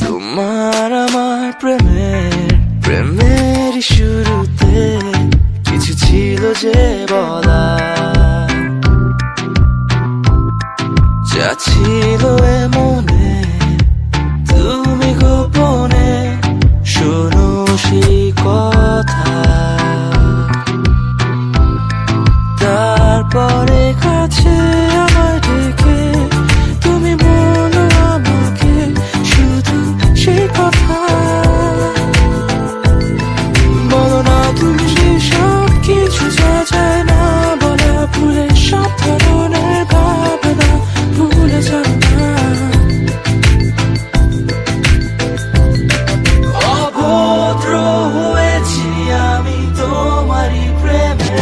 তোমার আমার প্রেমের শুরুতে কিছু ছিল যে বলা, যা ছিল মনে তুমি গোপনে শোনো সেই কথা। তারপরে কাছে আমায় ডেকে তুমি বলো আমাকে শুধু সেই কথা। বলো না তুমি সেই সব কিছু যা যায় না বলা, ভুলে সব ধরনের ভাবনা ভুলে যাও না। অভদ্র হয়েছি আমি তোমারই প্রেমে,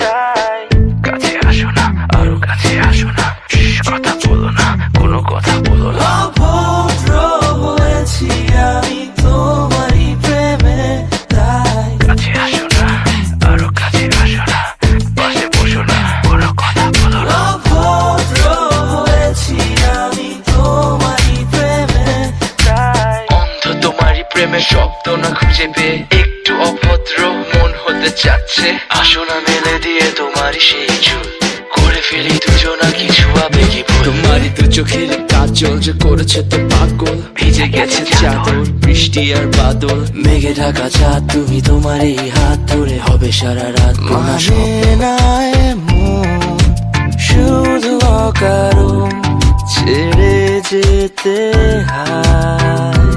তাই কাছে আসো না, আরো কাছে আসো না, কথা বলো না, কোনো কথা বলো না। অভদ্র হয়েছি আমি তোমারই প্রেমে, তাই কাছে আসো না, আরো কাছে আসো না, পাশে বসো না, কোনো কথা বলো না। অভদ্র হয়েছি আমি তোমারই প্রেমে, তাই অন্ধ তোমারই প্রেমে শব্দ না খুঁজে পেয়ে একটু অভদ্র মন হতে চাচ্ছে। আসো না মেলে দিয়ে তোমারই সেই চুল, করে ফেলি দুজনা কিছু আবেগী ভুল। তোমারই দু চোখের কাজল যে করেছে তো পাগল, ভিজে গেছে চাদর বৃষ্টি আর বাদল, মেঘে ঢাকা চাঁদ তুমি তোমারই হাত ধরে হবে সারা রাত। মানে না এমন শুধু অকারণ ছেড়ে যেতে হয়।